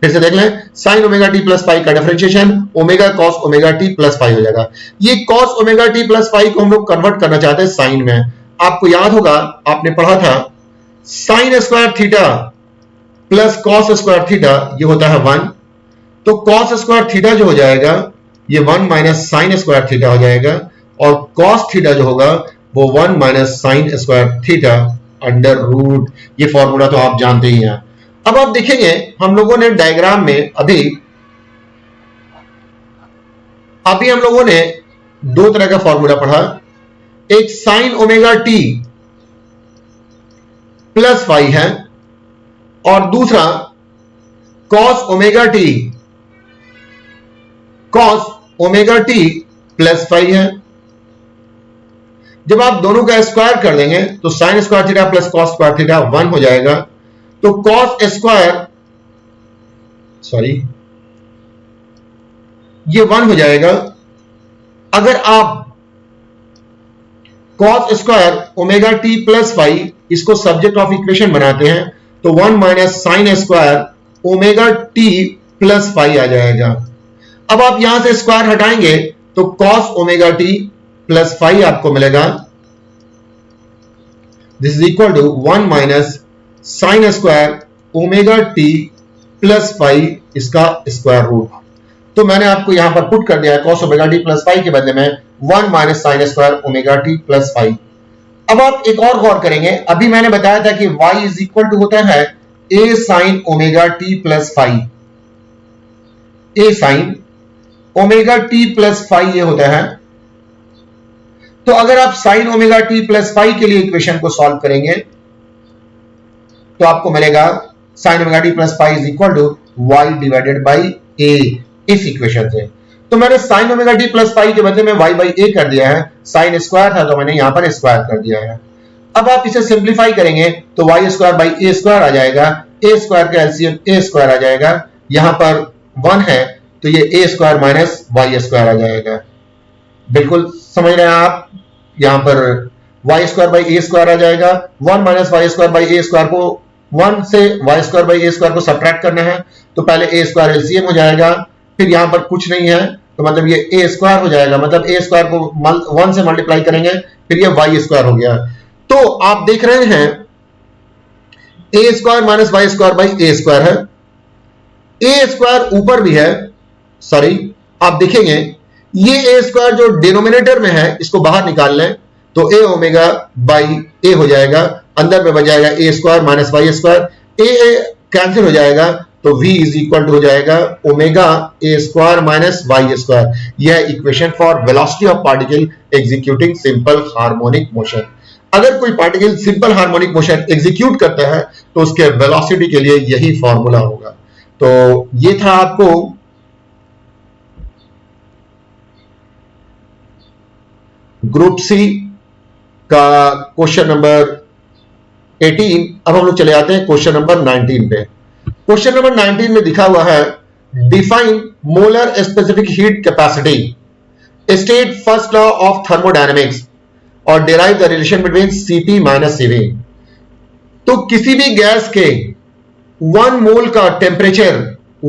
फिर से देख लें, sin omega t plus five का differentiation omega cos omega t plus five हो जाएगा। ये cos omega t plus five को हम लोग कन्वर्ट करना चाहते हैं साइन में। आपको याद होगा आपने पढ़ा था sin square theta plus cos square theta ये होता है 1, तो cos स्क्वायर थीटा जो हो जाएगा ये 1 माइनस साइन स्क्वायर थीटा हो जाएगा और cos थीटा जो होगा वो 1 minus sine square theta under root. ये फॉर्मूला तो आप जानते ही हैं। अब आप देखेंगे हम लोगों ने डायग्राम में अभी हम लोगों ने दो तरह का फॉर्मूला पढ़ा, एक sign omega t plus five है और दूसरा cos omega t plus five है। जब आप दोनों का स्क्वायर कर देंगे तो sign square theta plus cos square theta 1 हो जाएगा, तो कॉस स्क्वायर ये 1 हो जाएगा। अगर आप cos square omega t plus five इसको सब्जेक्ट ऑफ इक्वेशन बनाते हैं तो 1 minus sine square omega t plus five आ जाएगा। अब आप यहां से स्क्वायर हटाएंगे तो cos omega t plus five आपको मिलेगा। This is equal to 1 minus sine square omega t plus five इसका स्क्वायर रूट। तो मैंने आपको यहां पर पुट कर दिया है cos omega t plus five के बदले में 1 minus sine square omega t plus five. अब आप एक और गौर करेंगे, अभी मैंने बताया था कि y इज इक्वल टू होता है a sine omega t plus five, a sine omega t plus five ये होता है। तो अगर आप sine omega t plus five के लिए इक्वेशन को सॉल्व करेंगे तो आपको मिलेगा sine omega t plus five is equal to y divided by a, इस इक्वेशन से। तो मैंने sine omega t plus five के बदले में वाई बाई ए कर दिया है, साइन स्क्वायर था तो मैंने यहां पर स्क्वायर कर दिया है। अब आप इसे सिंप्लीफाई करेंगे तो y square by a square आ जाएगा, ए स्क्वायर का एलसीएम ए स्क्वायर आ जाएगा, यहां पर 1 है तो ये a square minus y square आ जाएगा। बिल्कुल समझ रहे हैं आप, यहां पर y square by a square आ जाएगा, 1 minus y square by a square को 1 से y square by a square को सब्ट्रैक्ट करना है तो पहले ए स्क्वायर एलसीएम हो जाएगा, फिर यहां पर कुछ नहीं है तो मतलब ये ए स्क्वायर हो जाएगा, मतलब ए स्क्वायर को 1 से मल्टीप्लाई करेंगे फिर ये वाई स्क्वायर हो गया। तो आप देख रहे हैं a square minus y square by a square है, ए स्क्वायर ऊपर भी है, आप देखेंगे ये ए स्क्वायर जो डिनोमिनेटर में है इसको बाहर निकाल लें तो ए ओमेगा बाई ए हो जाएगा, अंदर में बच जाएगा a square minus y square, a cancel हो जाएगा तो v इज इक्वल टू हो जाएगा omega a square minus y square. यह equation for velocity of particle executing simple harmonic motion. अगर कोई particle simple harmonic motion execute करता है तो उसके वेलोसिटी के लिए यही फॉर्मूला होगा। तो ये था आपको ग्रुप सी का क्वेश्चन नंबर 18। अब हम लोग चले आते हैं क्वेश्चन नंबर 19 पे। क्वेश्चन नंबर 19 में दिखा हुआ है define molar specific heat capacity, state first law of thermodynamics और derive the relation between Cp minus Cv। तो किसी भी गैस के 1 मोल का टेम्परेचर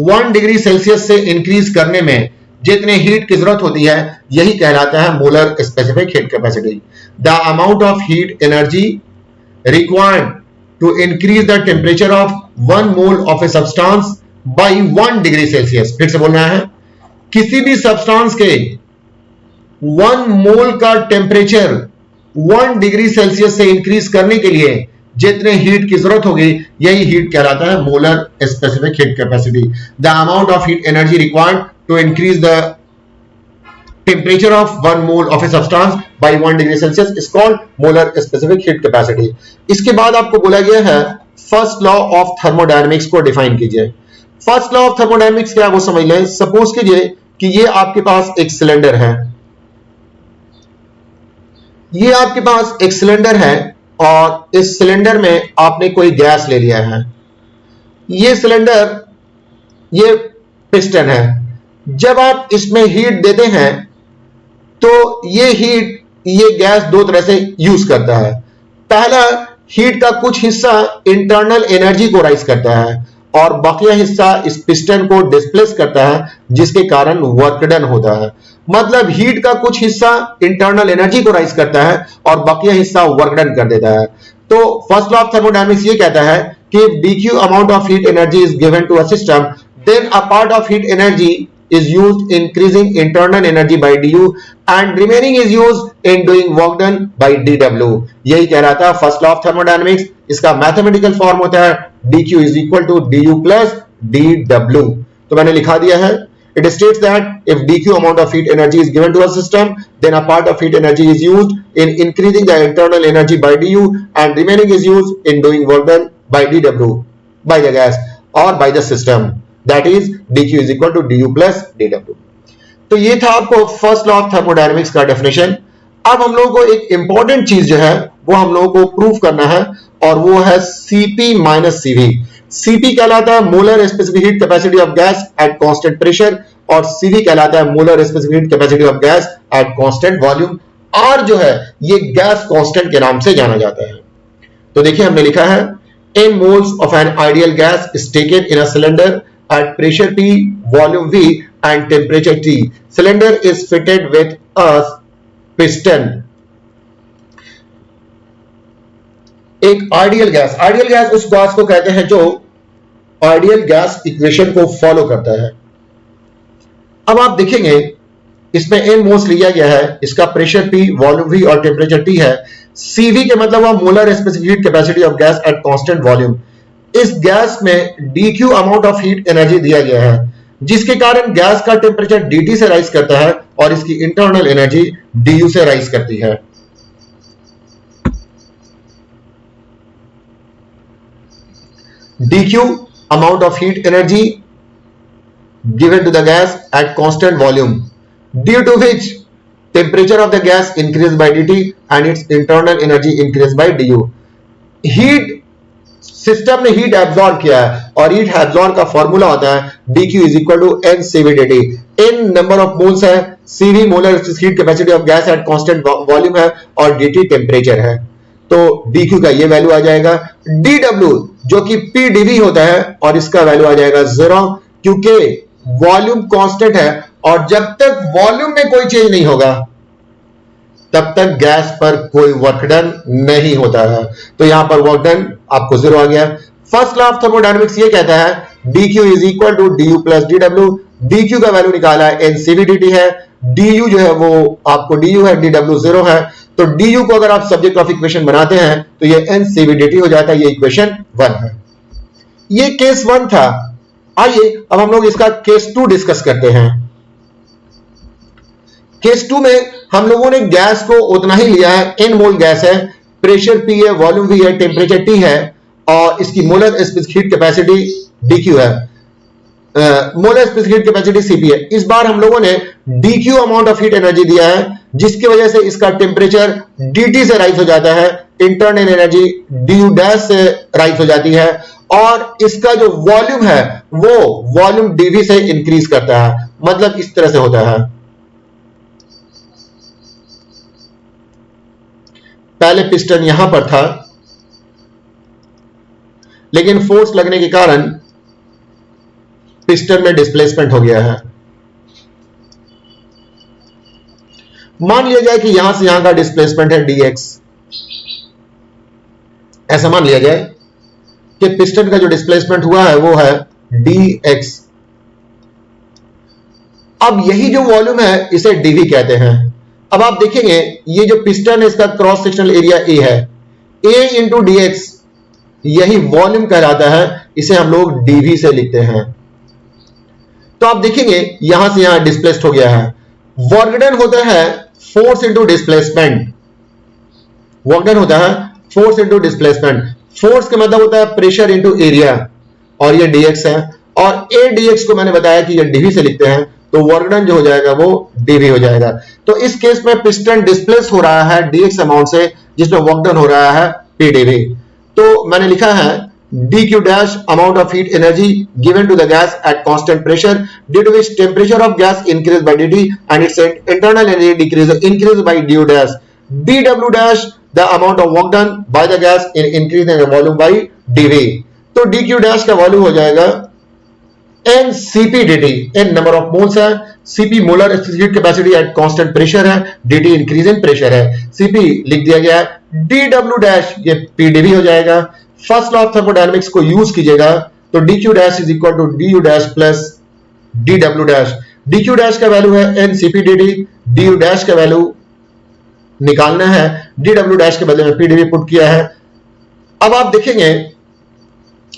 1 डिग्री सेल्सियस से इंक्रीज करने में जितने हीट की जरूरत होती है यही कहलाता है molar specific heat capacity. The amount of heat energy required to increase the temperature of 1 mole of a substance by 1 degree Celsius. फिर से बोलना है, किसी भी सब्सटेंस के 1 मोल का टेम्परेचर 1 डिग्री सेल्सियस से इंक्रीज करने के लिए जितने हीट की जरूरत होगी यही हीट कहलाता है molar specific heat capacity. The amount of heat energy required to increase the temperature of 1 mole of a substance by 1 degree Celsius is called molar specific heat capacity. इसके बाद आपको बोला गया है फर्स्ट लॉ ऑफ थर्मोडायनेमिक्स को define कीजिए। First law of thermodynamics क्या है वो समझ लें। सपोज कीजिए कि ये आपके पास एक सिलेंडर है, ये आपके पास एक सिलेंडर है और इस सिलेंडर में आपने कोई गैस ले लिया है। ये सिलेंडर, ये पिस्टन है। जब आप इसमें हीट देते हैं तो ये हीट, ये गैस दो तरह से यूज करता है। पहला, हीट का कुछ हिस्सा इंटरनल एनर्जी को राइज करता है और बाकी हिस्सा इस पिस्टन को डिस्प्लेस करता है जिसके कारण वर्क डन होता है। मतलब हीट का कुछ हिस्सा इंटरनल एनर्जी को राइज करता है और बाकी हिस्सा वर्क डन कर देता है। तो फर्स्ट लॉ ऑफ थर्मोडायनेमिक्स ये कहता है कि dq amount of heat energy is given to a system, then a part of heat energy is used in increasing internal energy by du and remaining is used in doing work done by dw। यही कह रहा था first law of thermodynamics. इसका mathematical form होता है dq is equal to du plus dw। तो मैंने लिखा दिया है, it states that if dq amount of heat energy is given to a system, then a part of heat energy is used in increasing the internal energy by du and remaining is used in doing work done by dw by the gas or by the system, that is dq is equal to du plus dw। तो ये था आपको first law of thermodynamics का definition. अब हम लोगों को एक इंपॉर्टेंट चीज जो है वो हम लोगों को प्रूव करना है और वो है Cp माइनस Cv। Cp कहलाता है molar specific heat capacity of gas at constant pressure और Cv कहलाता है molar specific heat capacity of gas at constant volume. R जो है ये गैस कांस्टेंट के नाम से जाना जाता है। तो देखिए हमने लिखा है n moles of an ideal gas is taken in a cylinder at pressure P, volume V and temperature T. Cylinder is fitted with a piston। एक आइडियल गैस उस गैस को कहते हैं जो आइडियल गैस इक्वेशन को follow करता है। अब आप देखेंगे इसमें n मोल्स लिया गया है, इसका प्रेशर P, वॉल्यूम V और टेम्परेचर T है। Cv के मतलब वो molar specific heat capacity of gas at constant volume. इस गैस में dq amount of heat energy दिया गया है जिसके कारण गैस का टेम्परेचर dt से राइज करता है और इसकी इंटरनल एनर्जी du से राइज करती है। dq amount of heat energy given to the gas at constant volume due to which temperature of the gas increased by dt and its internal energy increased by du। Heat system ने heat absorb किया है और heat absorb का formula होता है dq is equal to n Cv dt। n number of moles है, Cv molar heat capacity of gas at constant volume है और dt टेम्परेचर है। तो dq का ये वैल्यू आ जाएगा। dw जो कि pdv होता है और इसका वैल्यू आ जाएगा 0 क्योंकि वॉल्यूम कांस्टेंट है और जब तक वॉल्यूम में कोई चेंज नहीं होगा तब तक गैस पर कोई वर्क डन नहीं होता है। तो यहां पर वर्क डन आपको 0 आ गया। फर्स्ट लॉ ऑफ थर्मोडायनेमिक्स ये कहता है dq is equal to du plus dw। dq का वैल्यू निकाला है n Cv dt है, du जो है वो आपको du है, dw 0 है। तो du को अगर आप सब्जेक्ट ऑफ इक्वेशन बनाते हैं तो ये n Cv dt हो जाता है। ये इक्वेशन 1 है। ये केस 1 था। आइए अब हम लोग इसका केस 2 डिस्कस करते हैं। केस 2 में हम लोगों ने गैस को उतना ही लिया है, n मोल गैस है, प्रेशर P है, वॉल्यूम V है, टेम्परेचर T है और इसकी molar specific heat capacity dq है, molar specific heat capacity Cp है। इस बार हम लोगों ने dq amount of heat energy दिया है जिसकी वजह से इसका टेम्परेचर dt से राइज हो जाता है, इंटरनल एनर्जी du डैश से राइज हो जाती है और इसका जो वॉल्यूम है वो वॉल्यूम डीवी से इंक्रीज करता है, मतलब इस तरह से होता है। पहले पिस्टन यहां पर था, लेकिन फोर्स लगने के कारण पिस्टन में डिस्प्लेसमेंट हो गया है। मान लिया जाए कि यहां से यहां का डिस्प्लेसमेंट है dx, ऐसा मान लिया जाए कि पिस्टन का जो डिस्प्लेसमेंट हुआ है वो है dx। अब यही जो वॉल्यूम है इसे dv कहते हैं। अब आप देखेंगे ये जो पिस्टन है इसका क्रॉस सेक्शनल एरिया a है, a इंटू dx यही वॉल्यूम कहलाता है, इसे हम लोग dv से लिखते हैं। तो आप देखेंगे यहां से यहां डिस्प्लेस्ड हो गया है। वर्क डन होता है force into displacement, work done होता है फोर्स इंटू डिस्प्लेसमेंट। फोर्स का मतलब होता है प्रेशर इंटू एरिया, और ये dx है, और a dx को मैंने बताया कि ये dv से लिखते हैं, तो वर्क डन जो हो जाएगा वो dv हो जाएगा। तो इस केस में पिस्टन डिस्प्लेस हो रहा है dx अमाउंट से, जिसमें वर्क डन हो रहा है pdv। तो मैंने लिखा है dq dash amount of heat energy given to the gas at constant pressure due to which temperature of gas increased by dt and its internal energy increased by du dash। dw dash the amount of work done by the gas in increase in the volume by dv। तो dq dash का volume हो जाएगा n cp dt, n number of moles है, cp molar heat capacity at constant pressure है, dt increase in pressure है, cp लिख दिया गया है, dw dash ये pdv हो जाएगा। फर्स्ट लॉ ऑफ थर्मोडायनेमिक्स को यूज कीजिएगा तो dq dash is equal to du dash plus dw dash। dq dash का वैल्यू है n cp dt, du dash का वैल्यू निकालना है, dw dash के बदले में pdv पुट किया है। अब आप देखेंगे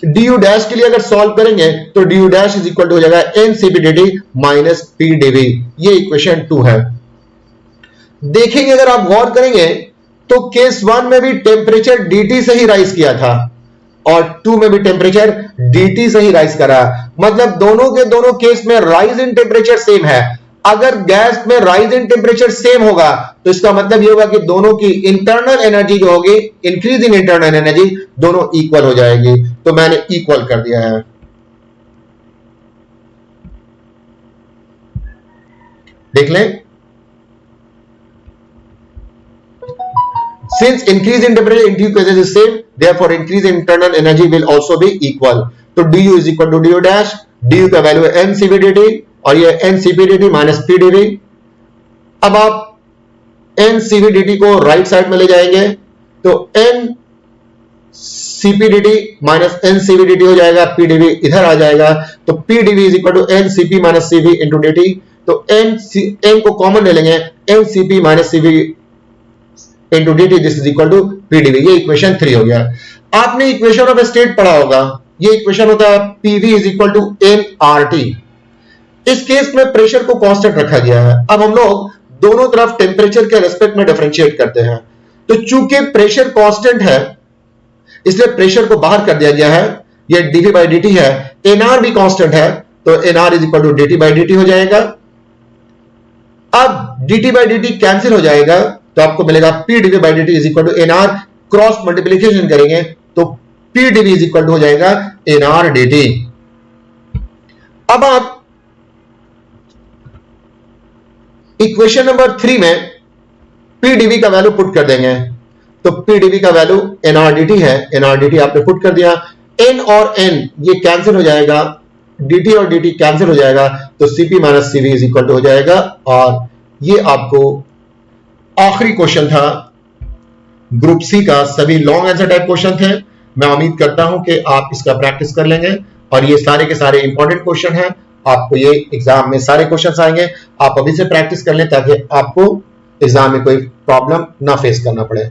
du dash के लिए अगर सॉल्व करेंगे तो du dash is equal to हो जाएगा n cp dt minus pdv, ये इक्वेशन 2 है। देखेंगे अगर आप गौर करेंगे तो केस 1 में भी टेम्परेचर dt से ही राइज किया था और 2 में भी टेम्परेचर dt से ही राइज करा, मतलब दोनों के दोनों केस में राइज इन टेम्परेचर सेम है। अगर गैस में राइज इन टेम्परेचर सेम होगा तो इसका मतलब ये होगा कि दोनों की इंटरनल एनर्जी जो होगी, इंक्रीज इन इंटरनल एनर्जी, दोनों इक्वल हो जाएगी। तो मैंने इक्वल कर दिया है। देख लें, since increase in temperature in two cases is same, therefore increase in internal energy will also be equal। तो du is equal to du dash, du का वैल्यू है n cp dt और ये n cp dt minus pdv। अब आप n cp dt को right side में ले जाएंगे तो n cp dt minus n cp dt हो जाएगा, pdv इधर आ जाएगा, तो pdv is equal to n cp minus cv into dt। तो n को कॉमन ले लेंगे, n cp minus cv into dt, this is equal to pdv। ये इक्वेशन 3 हो गया। आपने इक्वेशन ऑफ स्टेट पढ़ा होगा, ये इक्वेशन होता है pv is equal to nRT। इस केस में प्रेशर को कांस्टेंट रखा गया है। अब हम लोग दोनों तरफ टेम्परेचर के रेस्पेक्ट में डिफरेंशिएट करते हैं। तो चूंकि प्रेशर कांस्टेंट है इसलिए प्रेशर को बाहर कर दिया गया है, ये dv by dt है, nr भी कांस्टेंट है तो nr is equal to dt by dt हो जाएगा। अब dt by dt कैंसिल हो जाएगा तो आपको मिलेगा pdv by dt is equal to nr, cross multiplication करेंगे तो pdv इज इक्वल टू हो जाएगा nr dt। अब आप इक्वेशन नंबर 3 में pdv का वैल्यू पुट कर देंगे तो pdv का वैल्यू nr dt है, nr dt आपने पुट कर दिया, n और n ये कैंसिल हो जाएगा, dt और dt कैंसिल हो जाएगा, तो cp minus cv is equal to हो जाएगा। और ये आपको आखिरी क्वेश्चन था ग्रुप सी का, सभी लॉन्ग आंसर टाइप क्वेश्चन थे। मैं उम्मीद करता हूं कि आप इसका प्रैक्टिस कर लेंगे और ये सारे के सारे इंपॉर्टेंट क्वेश्चन हैं, आपको ये एग्जाम में सारे क्वेश्चंस आएंगे। आप अभी से प्रैक्टिस कर लें ताकि आपको एग्जाम में कोई प्रॉब्लम ना फेस करना पड़े।